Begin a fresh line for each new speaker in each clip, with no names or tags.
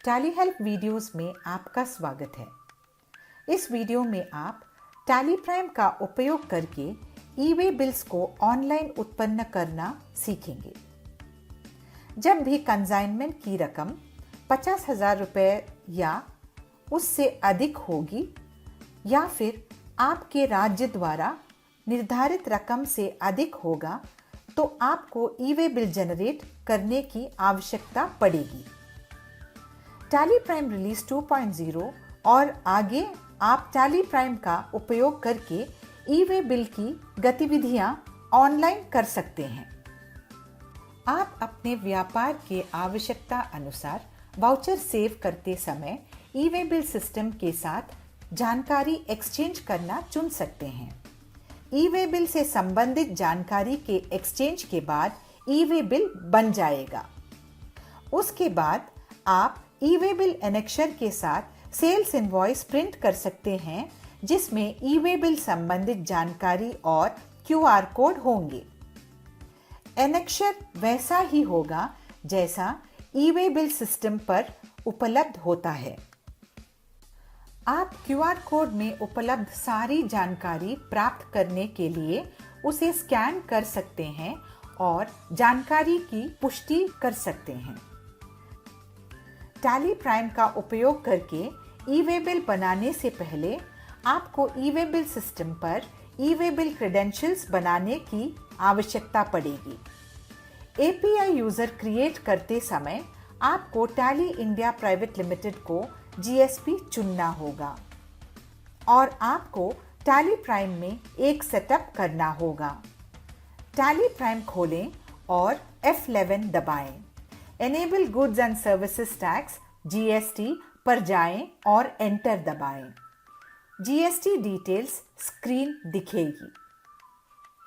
Tally help videos में आपका स्वागत है। इस वीडियो में आप टैली प्राइम का उपयोग करके ई-वे बिल्स को ऑनलाइन उत्पन्न करना सीखेंगे। जब भी कंसाइनमेंट की रकम 50,000 रुपये या उससे अधिक होगी या फिर आपके राज्य द्वारा निर्धारित रकम से अधिक होगा तो आपको ई-वे बिल जनरेट करने की आवश्यकता पड़ेगी। टैली प्राइम रिलीज 2.0 और आगे आप टैली प्राइम का उपयोग करके ई-वे बिल की गतिविधियां ऑनलाइन कर सकते हैं। आप अपने व्यापार के आवश्यकता अनुसार वाउचर सेव करते समय ई-वे बिल सिस्टम के साथ जानकारी एक्सचेंज करना चुन सकते हैं। ई-वे बिल से संबंधित जानकारी के एक्सचेंज के बाद ई-वे बिल बन जाएगा। उसके बाद आप ई-वे बिल एनेक्शर के साथ सेल्स इनवॉइस प्रिंट कर सकते हैं जिसमें ई-वे बिल संबंधित जानकारी और क्यूआर कोड होंगे। एनेक्शर वैसा ही होगा जैसा ई-वे बिल सिस्टम पर उपलब्ध होता है। आप क्यूआर कोड में उपलब्ध सारी जानकारी प्राप्त करने के लिए उसे स्कैन कर सकते हैं और जानकारी की पुष्टि कर सकते हैं। टैली प्राइम का उपयोग करके ई-वे बिल बनाने से पहले आपको ई-वे बिल सिस्टम पर ई-वे बिल क्रेडेंशियल्स बनाने की आवश्यकता पड़ेगी। एपीआई यूजर क्रिएट करते समय आपको टैली इंडिया प्राइवेट लिमिटेड को जीएसपी चुनना होगा और आपको टैली प्राइम में एक सेटअप करना होगा। टैली प्राइम खोलें और F11 दबाएं। Enable goods and services tax (GST) पर जाएं और एंटर दबाएं। जीएसटी डिटेल्स स्क्रीन दिखेगी।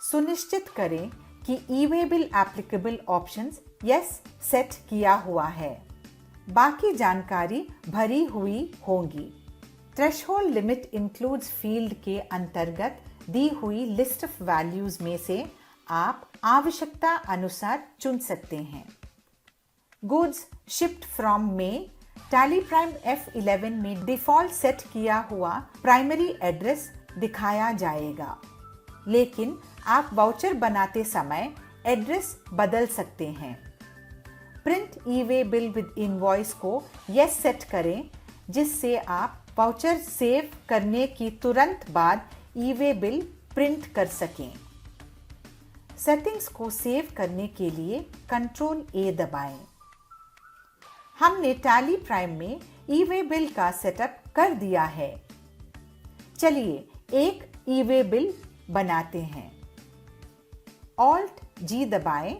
सुनिश्चित करें कि e-way bill applicable options yes set किया हुआ है। बाकी जानकारी भरी हुई होंगी। थ्रेशहोल्ड लिमिट इंक्लूड्स फील्ड के अंतर्गत दी हुई लिस्ट ऑफ वैल्यूज में से आप आवश्यकता अनुसार चुन सकते हैं। गुड्स शिफ्ट फ्रॉम में टैली प्राइम F11 में डिफॉल्ट सेट किया हुआ प्राइमरी एड्रेस दिखाया जाएगा, लेकिन आप वाउचर बनाते समय एड्रेस बदल सकते हैं। Print e-way bill with invoice को यस सेट करें जिससे आप वाउचर सेव करने की तुरंत बाद ई-वे बिल प्रिंट कर सकें। सेटिंग्स को सेव करने के लिए Ctrl+A दबाएं। हमने टैली प्राइम में ई-वे बिल का सेटअप कर दिया है। चलिए एक ई-वे बिल बनाते हैं। Alt+G दबाएं,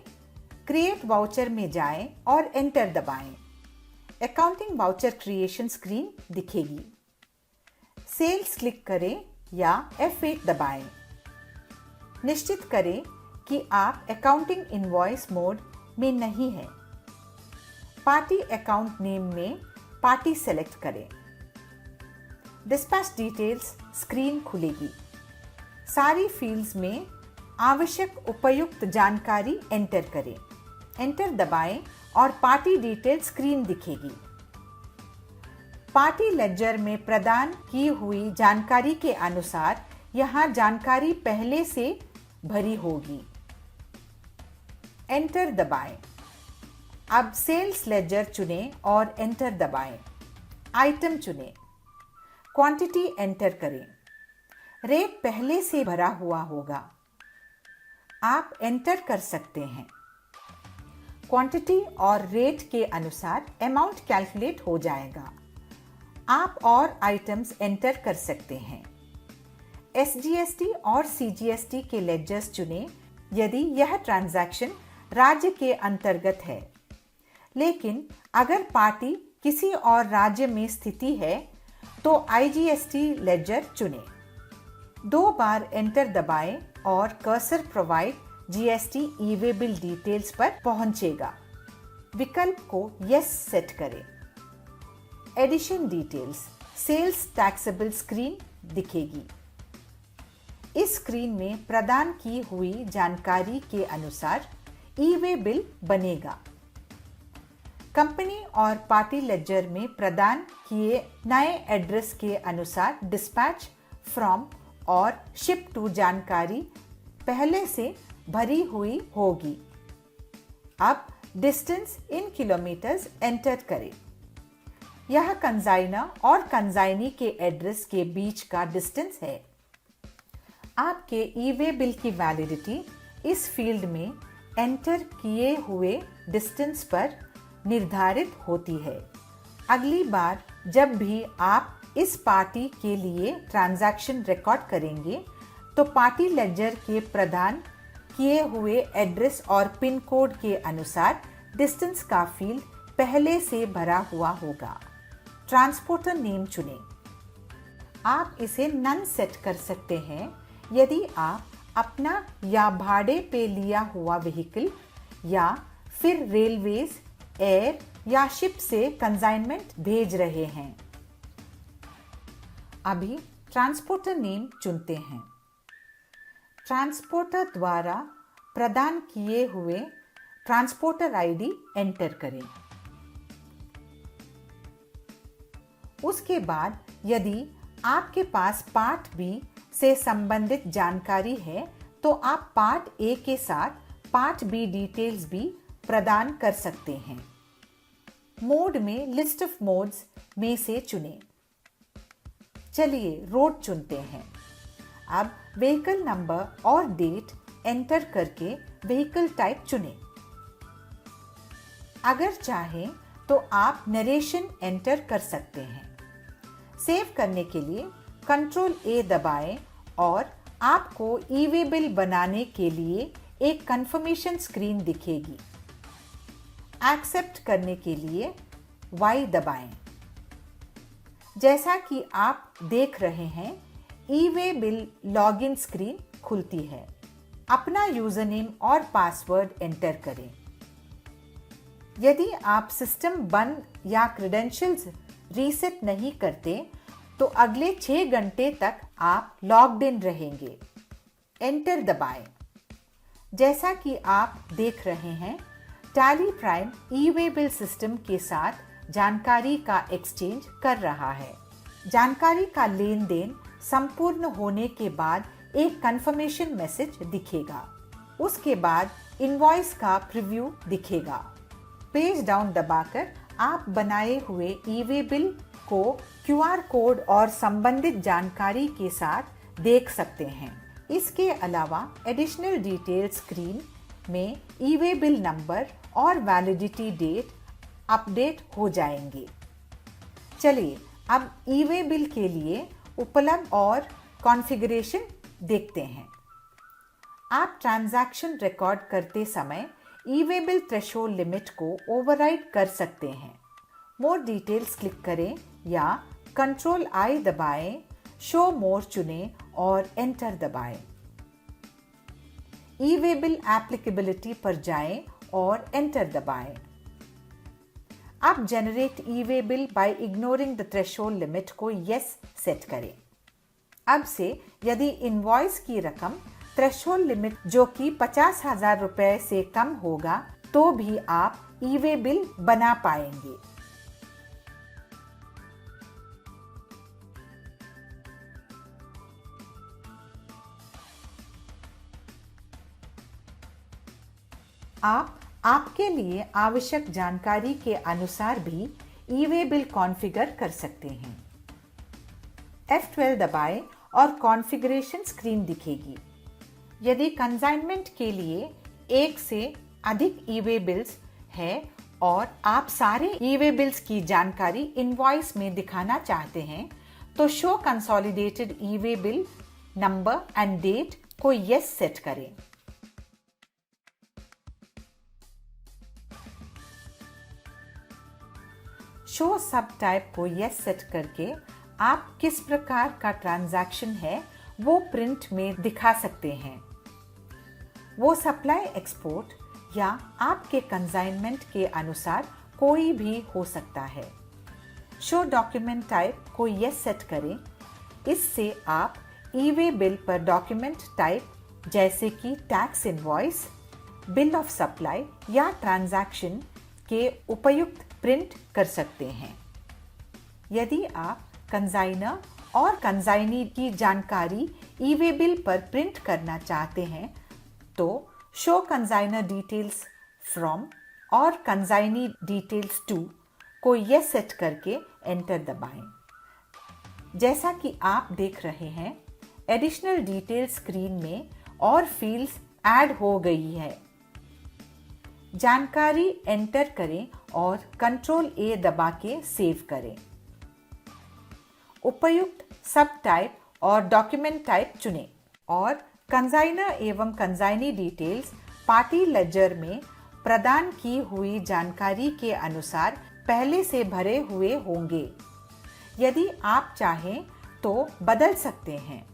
क्रिएट वाउचर में जाएं और एंटर दबाएं। अकाउंटिंग वाउचर क्रिएशन स्क्रीन दिखेगी। सेल्स क्लिक करें या F8 दबाएं। निश्चित करें कि आप अकाउंटिंग इनवॉइस मोड में नहीं हैं। पार्टी अकाउंट नेम में पार्टी सेलेक्ट करें। डिस्पैच डिटेल्स स्क्रीन खुलेगी। सारी फील्ड्स में आवश्यक उपयुक्त जानकारी एंटर करें। एंटर दबाएं और पार्टी डिटेल स्क्रीन दिखेगी। पार्टी लेजर में प्रदान की हुई जानकारी के अनुसार यहां जानकारी पहले से भरी होगी। एंटर दबाएं। अब सेल्स लेजर चुनें और एंटर दबाएं। आइटम चुनें। क्वांटिटी एंटर करें। रेट पहले से भरा हुआ होगा। आप एंटर कर सकते हैं। क्वांटिटी और रेट के अनुसार अमाउंट कैलकुलेट हो जाएगा। आप और आइटम्स एंटर कर सकते हैं। एसजीएसटी और सीजीएसटी के लेजर्स चुनें यदि यह ट्रांजैक्शन राज्य के अंतर्गत है, लेकिन अगर पार्टी किसी और राज्य में स्थिति है तो आईजीएसटी लेजर चुनें। 2 बार एंटर दबाएं और cursor provide GST e-way bill details पर पहुंचेगा। विकल्प को यस सेट करें। Addition details sales taxable screen दिखेगी। इस स्क्रीन में प्रदान की हुई जानकारी के अनुसार ई-वे बिल बनेगा। कंपनी और पार्टी लेजर में प्रदान किए नए एड्रेस के अनुसार डिस्पैच फ्रॉम और शिप टू जानकारी पहले से भरी हुई होगी। अब डिस्टेंस इन किलोमीटर्स एंटर करें। यह कंजाइनर और कंजाइनी के एड्रेस के बीच का डिस्टेंस है। आपके ई-वे बिल की वैलिडिटी इस फील्ड में एंटर किए हुए डिस्टेंस पर निर्धारित होती है। अगली बार जब भी आप इस पार्टी के लिए ट्रांजैक्शन रिकॉर्ड करेंगे तो पार्टी लेजर के प्रदान किए हुए एड्रेस और पिन कोड के अनुसार डिस्टेंस का फील्ड पहले से भरा हुआ होगा। ट्रांसपोर्टर नेम चुनें। आप इसे नन सेट कर सकते हैं यदि आप अपना या भाड़े पे लिया हुआ व्हीकल या फिर रेलवेज, एयर या शिप से कंसाइनमेंट भेज रहे हैं। अभी ट्रांसपोर्टर नेम चुनते हैं। ट्रांसपोर्टर द्वारा प्रदान किए हुए ट्रांसपोर्टर आईडी एंटर करें। उसके बाद यदि आपके पास पार्ट बी से संबंधित जानकारी है तो आप पार्ट ए के साथ पार्ट बी डिटेल्स भी प्रदान कर सकते हैं। मोड में लिस्ट ऑफ मोड्स में से चुनें। चलिए रोड चुनते हैं। अब व्हीकल नंबर और डेट एंटर करके व्हीकल टाइप चुनें। अगर चाहें तो आप नरेशन एंटर कर सकते हैं। सेव करने के लिए कंट्रोल ए दबाएं और आपको ई-वे बिल बनाने के लिए एक कंफर्मेशन स्क्रीन दिखेगी। एक्सेप्ट करने के लिए Y दबाएं। जैसा कि आप देख रहे हैं, ई-वे बिल लॉगिन स्क्रीन खुलती है। अपना यूजर नेम और पासवर्ड एंटर करें। यदि आप सिस्टम बंद या क्रेडेंशियल्स रीसेट नहीं करते तो अगले 6 घंटे तक आप लॉग्ड इन रहेंगे। एंटर दबाएं। जैसा कि आप देख रहे हैं, tally prime e-way bill system के साथ जानकारी का एक्सचेंज कर रहा है। जानकारी का लेन देन संपूर्ण होने के बाद एक कंफर्मेशन मैसेज दिखेगा। उसके बाद इनवॉइस का प्रीव्यू दिखेगा। पेज डाउन दबाकर आप बनाए हुए ई-वे बिल को QR कोड और संबंधित जानकारी के साथ देख सकते हैं। इसके अलावा एडिशनल डिटेल स्क्रीन में ई-वे बिल नंबर और वैलिडिटी डेट अपडेट हो जाएंगे। चलिए अब ई-वे बिल के लिए उपलब्ध और कॉन्फ़िगरेशन देखते हैं। आप ट्रांजैक्शन रिकॉर्ड करते समय ई-वे बिल थ्रेशोल्ड लिमिट को ओवरराइड कर सकते हैं। मोर डिटेल्स क्लिक करें या कंट्रोल आई दबाएं, शो मोर चुनें और एंटर दबाएं। ई-वे बिल एप्लीकेबिलिटी पर जाएं और एंटर दबाएं। अब generate e-way bill bye ignoring the threshold limit को यस सेट करें। अब से यदि इनवॉइस की रकम थ्रेशोल्ड लिमिट जो कि 50,000 रुपए से कम होगा तो भी आप ई-वे बिल बना पाएंगे। आप आपके लिए आवश्यक जानकारी के अनुसार भी ई-वे बिल कॉन्फ़िगर कर सकते हैं। F12 दबाएं और कॉन्फ़िगरेशन स्क्रीन दिखेगी। यदि कंसाइनमेंट के लिए एक से अधिक ई-वे बिल्स है और आप सारे ई-वे बिल्स की जानकारी इनवॉइस में दिखाना चाहते हैं तो show consolidated e-way bill number and date को यस सेट करें। शो सब टाइप को यस सेट करके आप किस प्रकार का ट्रांजैक्शन है वो प्रिंट में दिखा सकते हैं। वो सप्लाई एक्सपोर्ट या आपके कंसाइनमेंट के अनुसार कोई भी हो सकता है। शो डॉक्यूमेंट टाइप को यस सेट करें। इससे आप ई-वे बिल पर डॉक्यूमेंट टाइप जैसे कि tax invoice, bill of supply या ट्रांजैक्शन के उपयुक्त प्रिंट कर सकते हैं। यदि आप कंसाइनर और कंसाइनी की जानकारी ई-वे बिल पर प्रिंट करना चाहते हैं तो शो कंसाइनर डिटेल्स फ्रॉम और कंसाइनी डिटेल्स टू को यस सेट करके एंटर दबाएं। जैसा कि आप देख रहे हैं, एडिशनल डिटेल स्क्रीन में और फील्ड्स ऐड हो गई है। जानकारी एंटर करें और कंट्रोल ए दबा के सेव करें। उपयुक्त सब टाइप और डॉक्यूमेंट टाइप चुनें और कंसाइनर एवं कंसाइनी डिटेल्स पार्टी लेजर में प्रदान की हुई जानकारी के अनुसार पहले से भरे हुए होंगे। यदि आप चाहें तो बदल सकते हैं।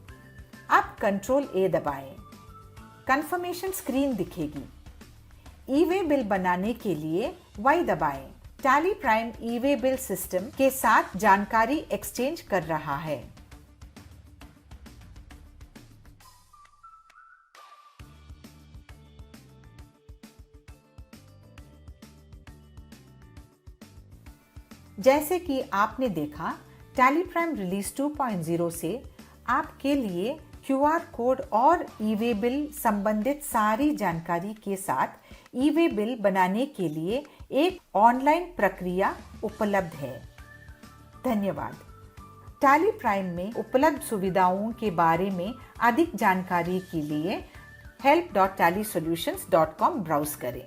अब कंट्रोल ए दबाएं। कंफर्मेशन स्क्रीन दिखेगी। ई-वे बिल बनाने के लिए Y दबाएं। Tally prime e-way bill system के साथ जानकारी एक्सचेंज कर रहा है। जैसे कि आपने देखा, टैली प्राइम रिलीज 2.0 से आपके लिए QR कोड और ई-वे बिल संबंधित सारी जानकारी के साथ ई-वे बिल बनाने के लिए एक ऑनलाइन प्रक्रिया उपलब्ध है। धन्यवाद। टैली प्राइम में उपलब्ध सुविधाओं के बारे में अधिक जानकारी के लिए help.tallysolutions.com ब्राउज करें।